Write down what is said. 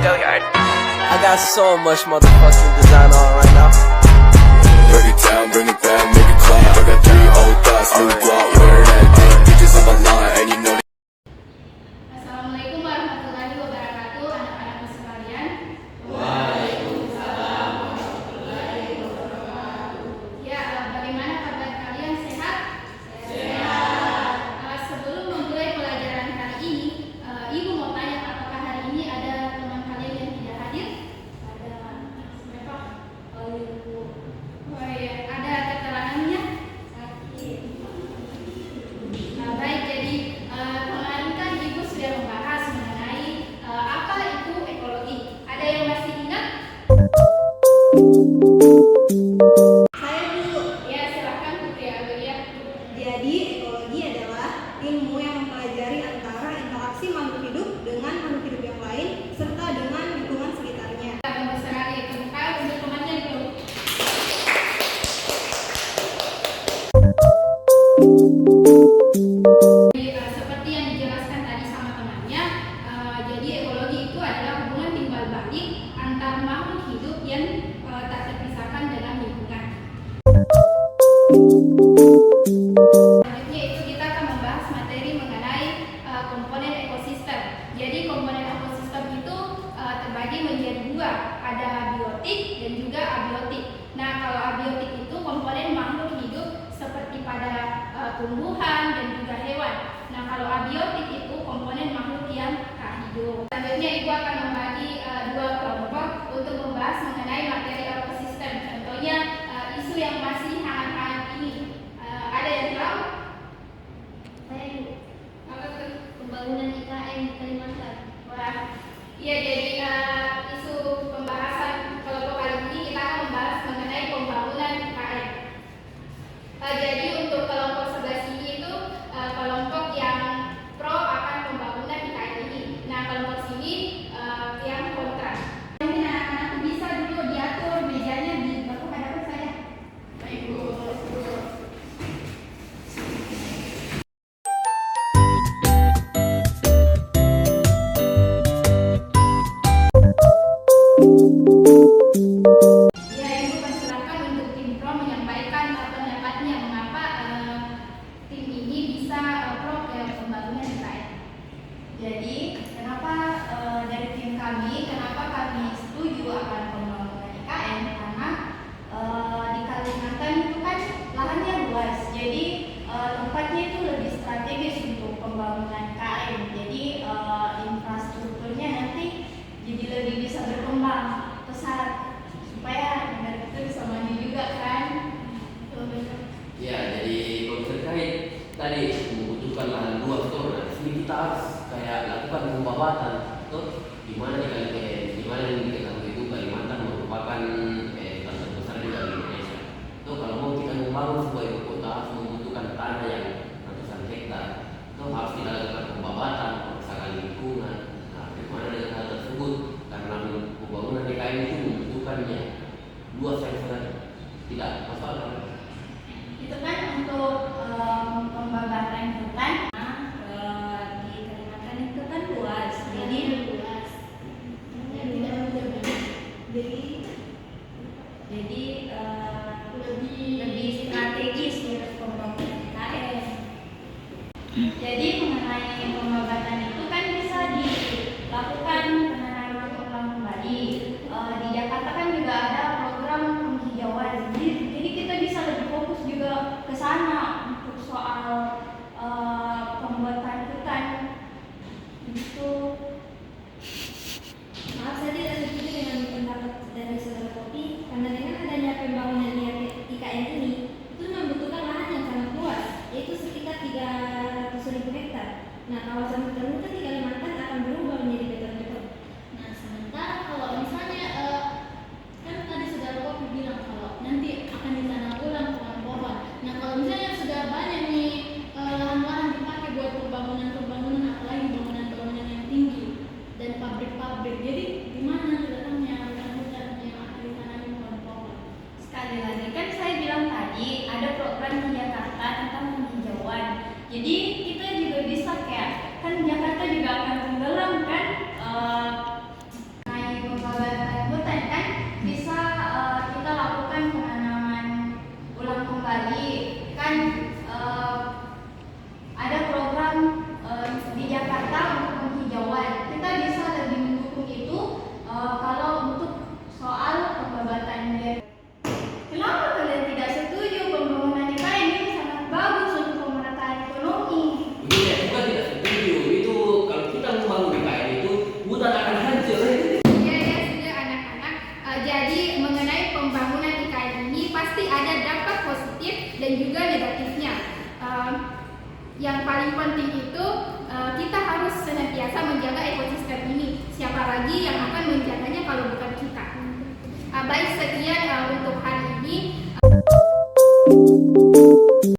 I got so much motherfucking design on right now. Break it down, bring it back, make it clap. I got 3 old thoughts, new guap, wear that dick. Bitches on my line, and you know. Assalamualaikum warahmatullahi wabarakatuh, anak-anakku sekalian. Ya, bagaimana kabar kalian? Sehat? Sebelum memulai pelajaran hari ini, Ibu mau tanya apakah hari ini ada teman kalian yang tidak hadir? Ada siapa? Ibu. Oh iya, ada keterangannya? Sakit. Baik, jadi kemarin kan Ibu sudah membahas mengenai apa itu ekologi. Ada yang masih ingat? Saya dulu. Ya, silakan Putri Amelia. Jadi ekologi adalah ilmu yang mempelajari antara interaksi makhluk hidup dengan makhluk hidup yang lain serta dengan lingkungan sekitarnya. Bagus sekali, tepuk tangan untuk temannya dulu. Seperti yang dijelaskan tadi sama temannya, jadi ekologi itu adalah hubungan timbal balik antar makhluk hidup yang tak terpisahkan dengan lingkungan. Selanjutnya itu kita akan membahas materi mengenai komponen ekosistem. Jadi komponen ekosistem itu terbagi menjadi dua, ada biotik dan juga abiotik. Nah, kalau abiotik itu komponen makhluk hidup seperti pada tumbuhan dan juga hewan. Nah, kalau abiotik itu komponen makhluk yang tak hidup. Selanjutnya Ibu akan membagi dua kelompok untuk membahas mengenai materi ekosistem. Contohnya isu yang masih hangat-hangat ini. Ada yang tahu? Saya Ibu. Apa tuh? Pembangunan IKN di Kalimantan. Wah, iya, jadi isu pembahasan kelompok kali ini kita akan membahas mengenai pembangunan IKN. Jadi untuk kelompok sebelah sini itu kelompok yang pro akan pembangunan IKN ini. Nah, kelompok sini yang kontra. Mungkin anak-anak bisa dulu diatur mejanya di baku hadapan saya. Baik, Bu. Ya, Ibu persilakan untuk tim pro menyampaikan pendapatnya mengapa tim ini bisa pro ke pembangunan IKN. Jadi, kenapa dari tim kami, kenapa kami setuju akan pembangunan IKN? Karena di Kalimantan itu kan lahannya luas, jadi tempatnya itu lebih strategis untuk pembangunan IKN. Jadi infrastrukturnya nanti jadi lebih bisa berkembang pesat supaya negara kita bisa maju juga kan. Ya, jadi kalau terkait tadi membutuhkan lahan luas tuh, nah sini kita harus kayak lakukan pembawaan tuh di mana di mana yang diketahui itu Kalimantan merupakan salah satu besar juga di Indonesia. Tuh kalau mau kita membangun sebuah ibu kota harus membutuhkan tanah yang ratusan hektar. Tuh harus kita lakukan pembawaan, perusahaan lingkungan. Nah, bagaimana dengan hal tersebut? Karena pembangunan DKI itu membutuhkannya luas yang sangat tidak masuk akal. Itu kan untuk pembabatan hutan. Di Kalimantan itu kan luas, jadi luas. jadi lebih strategis untuk pembangunan IKN. Jadi mengenai pembabatan itu kan bisa dilakukan penanaman ulang kembali. Di Jakarta kan juga ada program penghijauan. Jadi kita bisa lebih fokus juga ke sana untuk soal pembuatan hutan. Itu. Maaf, saya tidak setuju dengan pendapat dari saudara Kopi karena dengan adanya pembangunan IKN ini itu membutuhkan lahan yang sangat luas, yaitu sekitar 300.000 hektar. Nah, kawasan hutan di Kalimantan akan berubah menjadi beton-beton. Nah, sementara kalau misalnya kan tadi saudara Kopi bilang kalau nanti akan ditanam ulang pohon-pohon. Nah, kalau misalnya sudah banyak nih lahan-lahan dipakai buat pembangunan, apalagi bangunan-bangunan yang Yang paling penting itu kita harus senantiasa menjaga ekosistem ini. Siapa lagi yang akan menjaganya kalau bukan kita? Baik, sekian untuk hari ini.